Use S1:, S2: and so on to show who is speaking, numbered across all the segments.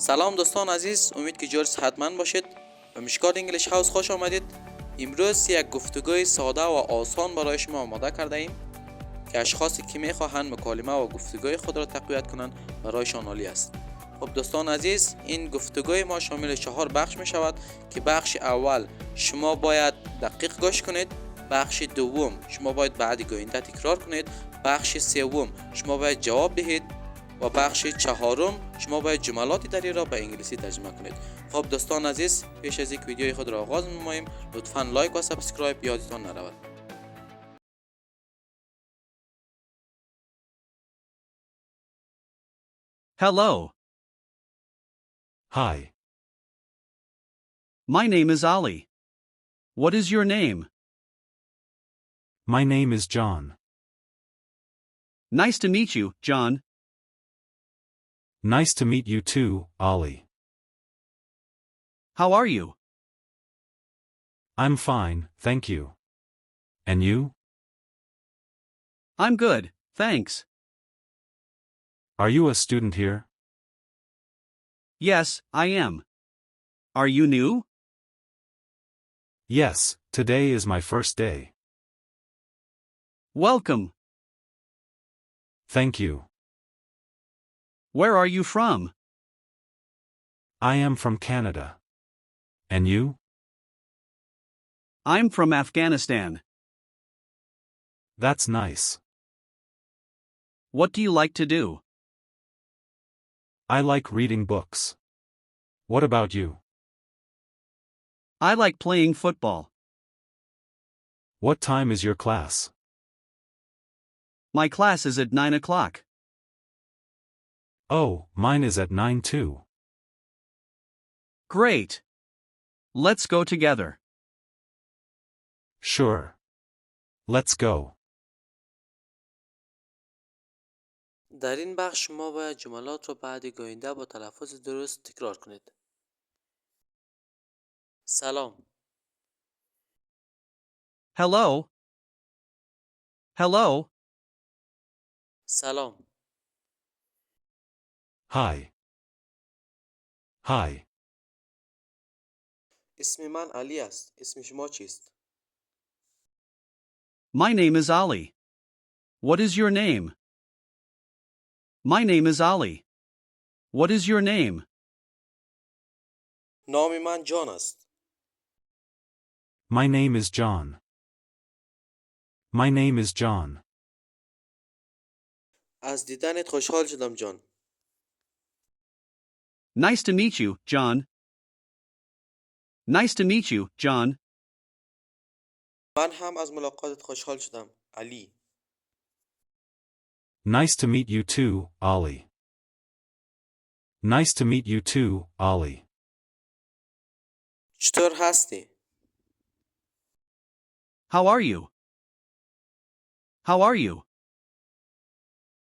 S1: سلام دوستان عزیز، امید که جور صحتمند باشید. به مشکات انگلیش هاوس خوش آمدید. امروز یک گفتگوی ساده و آسان برای شما آماده کرده ایم که اشخاصی که میخواهند مکالمه و گفتگوی خود را تقویت کنند برایشان عالی است. خب دوستان عزیز، این گفتگوی ما شامل 4 بخش می شود که بخش اول شما باید دقیق گوش کنید، بخش دوم شما باید بعد گوینده تکرار کنید، بخش سوم شما باید جواب دهید و بخش چهارم شما باید جملاتی در این را به انگلیسی ترجمه کنید. خب دوستان عزیز، پیش از یک ویدیوی خود را آغاز نماییم، لطفاً لایک و سابسکرایب یادتان نرود.
S2: Hello.
S3: Hi,
S2: My name is Ali. What is your name?
S3: my name is John.
S2: Nice to meet you, John.
S3: Nice to meet you too, Ollie.
S2: How are you?
S3: I'm fine, thank you. And you?
S2: I'm good, thanks.
S3: Are you a student here?
S2: Yes, I am. Are you new?
S3: Yes, today is my first day.
S2: Welcome.
S3: Thank you.
S2: Where are you from?
S3: I am from Canada. And you?
S2: I'm from Afghanistan.
S3: That's nice.
S2: What do you like to do?
S3: I like reading books. What about you?
S2: I like playing football.
S3: What time is your class?
S2: My class is at 9 o'clock.
S3: Oh, mine is at 9 too.
S2: Great. Let's go together.
S3: Sure. Let's go.
S1: در این بخش شما باید جملات را بعد گوینده با تلفظ درست تکرار کنید. سلام.
S2: Hello. Hello.
S1: سلام.
S3: Hi. Hi.
S1: اسم من علی است. اسم شما چیست؟
S2: My name is Ali. What is your name? My name is Ali. What is your name?
S1: نام من جان است.
S3: My name is John. My name is John.
S1: از دیدنت خوشحال شدم جان.
S2: Nice to meet you, John. Nice to meet you, John.
S1: من هم از ملاقاتت خوشحال شدم علی.
S3: Nice to meet you too, Ollie. Nice to meet you too, Ollie.
S1: چطور هستی؟
S2: How are you? How are you?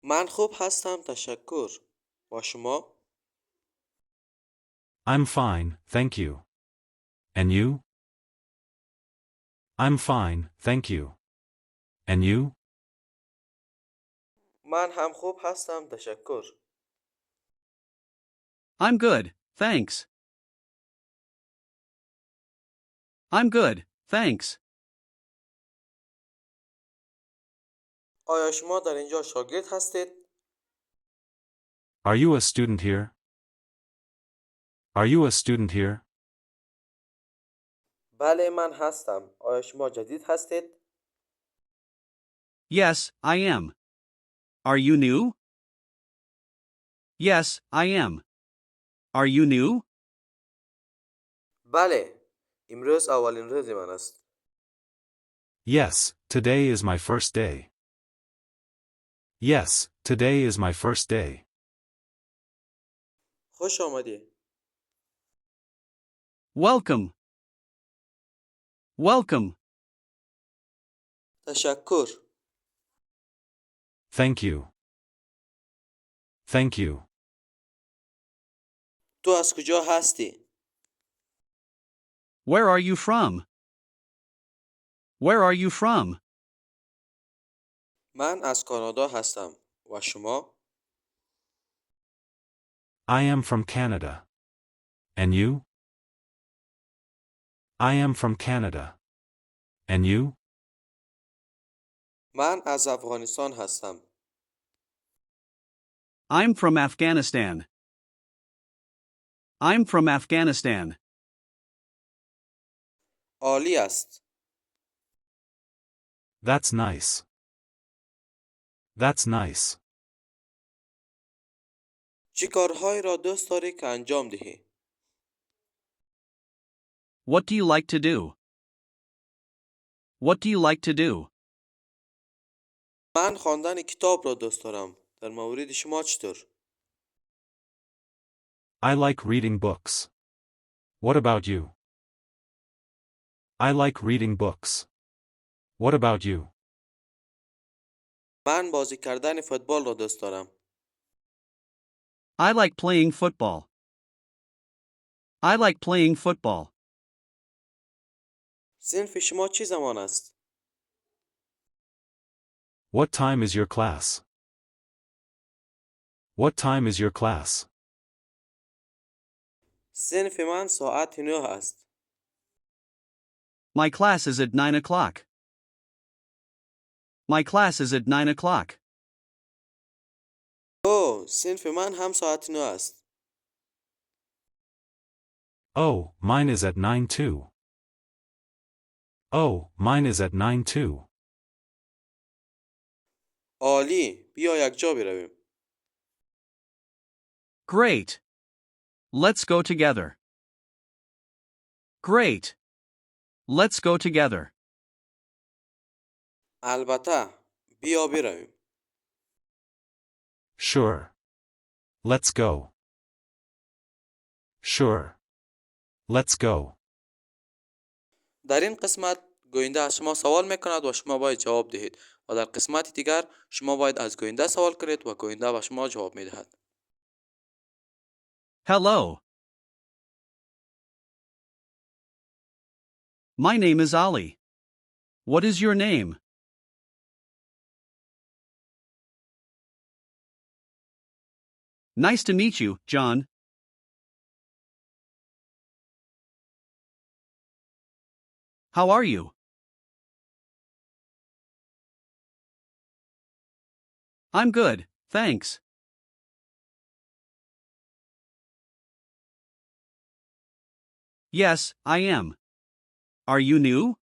S1: من خوب هستم تشکر. با شما؟
S3: I'm fine, thank you. And you? I'm fine, thank you. And you?
S1: من هم خوب هستم تشکر.
S2: I'm good, thanks. I'm good, thanks.
S1: آیا شما در اینجا شاگرد هستید؟
S3: Are you a student here? Are you a student here?
S1: بله من هستم. آیا شما جدید هستید؟
S2: Yes, I am. Are you new? Yes, I am. Are you new?
S1: بله. امروز اولین روز من است.
S3: Yes, today is my first day. Yes, today is my first day.
S1: خوش آمدی.
S2: Welcome. Welcome.
S1: تشکر.
S3: Thank you. Thank you.
S1: تو از کجا هستی؟
S2: Where are you from? Where are you from?
S1: من از کانادا هستم. و شما؟
S3: I am from Canada. And you? I am from Canada. And you?
S1: من از افغانستان هستم.
S2: I'm from Afghanistan. I'm from Afghanistan.
S1: عالی است.
S3: That's nice. That's nice.
S1: چه کارهایی را دوست داری که انجام دهی؟
S2: What do you like to do? What do you like to do?
S1: من خواندن کتاب را دوست دارم. در مورد شما چطور؟
S3: I like reading books. What about you? I like reading books. What about you?
S1: من بازی کردن فوتبال را دوست دارم.
S2: I like playing football. I like playing football.
S1: صنف شما چه زمان است؟
S3: What time is your class? What time is your class?
S1: صنف من ساعت 9 است.
S2: My class is at 9 o'clock. My class is at 9 o'clock.
S1: صنف من هم ساعت 9 است.
S3: Oh, mine is at 9 too. Oh, mine is at 9 too.
S1: عالی، بیا یک جا برویم.
S2: Great. Let's go together. Great. Let's go together.
S1: البته، بیا برویم.
S3: Sure. Let's go. Sure. Let's go.
S1: در این قسمت گوینده از شما سوال میکند و شما باید جواب دهید و در قسمت دیگر شما باید از گوینده سوال کنید و گوینده به شما جواب میدهد.
S2: Hello. My name is Ali. What is your name? Nice to meet you, John. How are you? I'm good, thanks. Yes, I am. Are you new?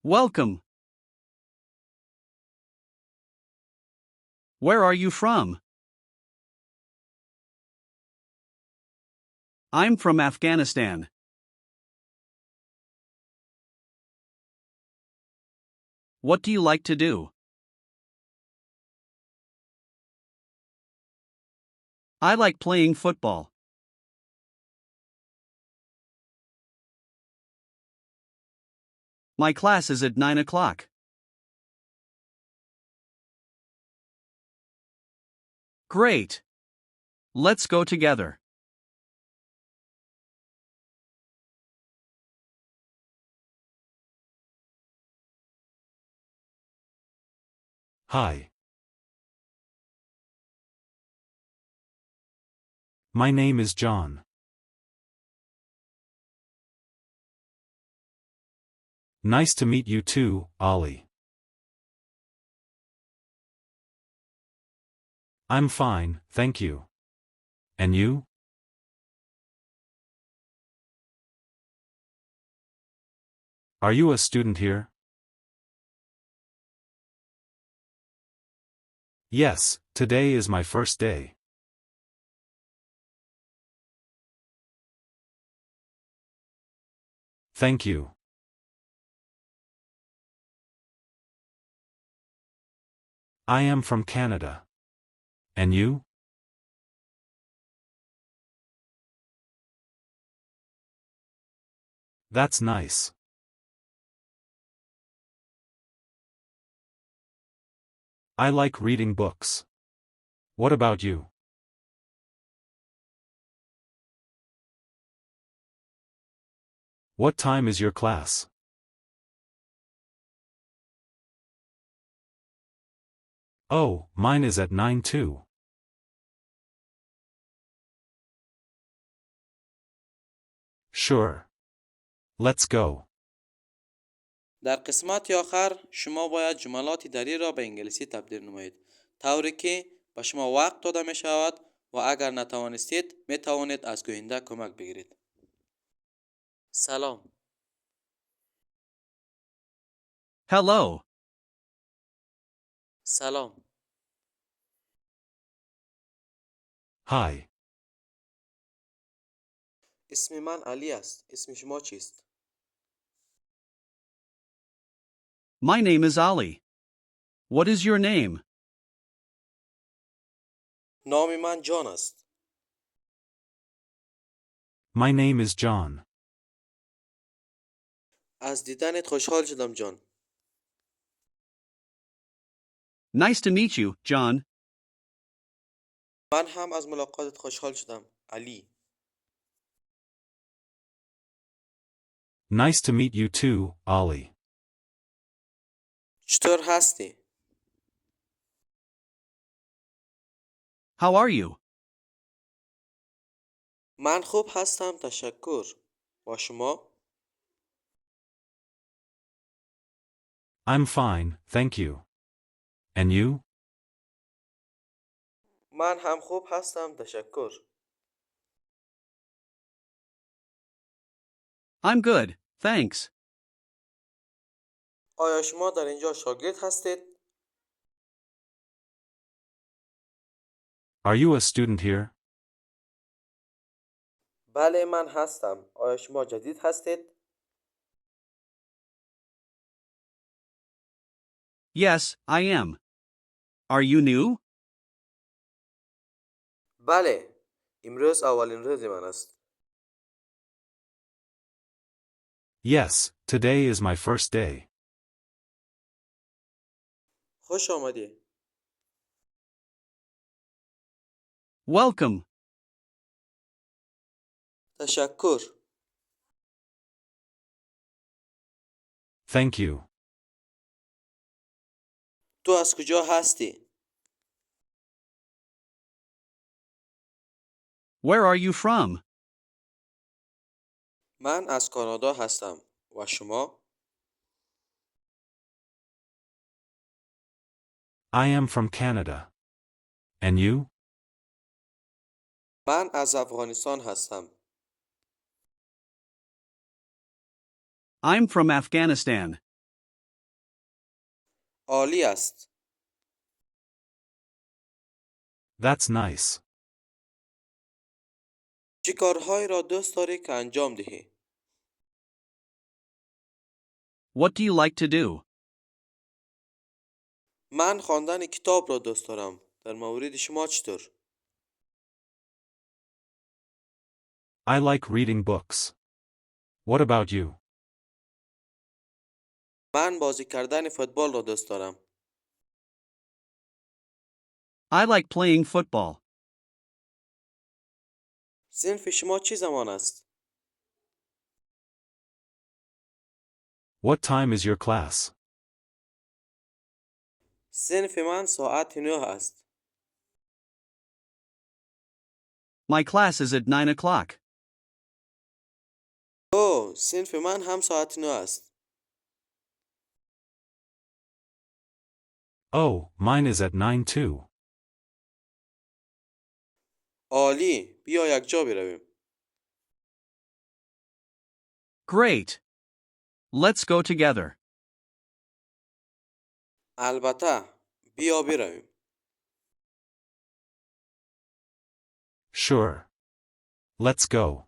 S2: Welcome. Where are you from? I'm from Afghanistan. What do you like to do? I like playing football. My class is at 9 o'clock. Great. Let's go together.
S3: Hi. My name is John. Nice to meet you too, Ollie. I'm fine, thank you. And you? Are you a student here? Yes, today is my first day. Thank you. I am from Canada. And you? That's nice. I like reading books. What about you? What time is your class? Oh, mine is at 9 too. Sure. Let's go.
S1: در قسمت آخر شما باید جملات دری را به انگلیسی تبدیل نمایید طوری که به شما وقت داده می شود و اگر نتوانستید می توانید از گوینده کمک بگیرید. سلام.
S2: Hello.
S1: سلام.
S3: Hi.
S1: اسم من علی است. اسم شما چیست؟
S2: My name is Ali. What is your name?
S1: نام من جان است.
S3: My name is John.
S1: از دیدنت خوشحال شدم جان.
S2: Nice to meet you, John.
S1: من هم از ملاقاتت خوشحال شدم علی.
S3: Nice to meet you too, Ollie.
S1: چطور هستی؟
S2: How are you?
S1: من خوب هستم تشکر. و شما؟
S3: I'm fine, thank you. And you?
S1: من هم خوب هستم تشکر.
S2: I'm good, thanks.
S1: آیا شما در اینجا شاگرد هستید؟
S3: Are you a student here?
S1: بله من هستم. آیا شما جدید هستید؟
S2: Yes, I am. Are you new?
S1: بله. امروز اولین روز من است.
S3: Yes, today is my first day.
S1: خوش آمدی.
S2: Welcome.
S1: تشکر.
S3: Thank you.
S1: تو از کجا هستی؟
S2: Where are you from?
S1: من از کانادا هستم. و شما؟
S3: I am from Canada. And you?
S1: من از افغانستان هستم.
S2: I'm from Afghanistan.
S1: عالی است.
S3: That's nice.
S1: چه کارهایی را دوست داری که انجام دهی؟
S2: What do you like to do?
S1: من خواندن کتاب را دوست دارم. در مورد شما چطور؟
S3: I like reading books. What about you?
S1: من بازی کردن فوتبال را دوست دارم.
S2: I like playing football.
S1: صنف شما چه زمان است؟
S3: What time is your class?
S1: صنف من ساعت 9 است.
S2: My class is at 9 o'clock.
S1: اوه، صنف من هم ساعت 9 است.
S3: Oh, mine is at 9 too.
S1: عالی، بیا یک جا برویم.
S2: Great. Let's go together.
S1: البته، بیا برویم.
S3: Sure. Let's go.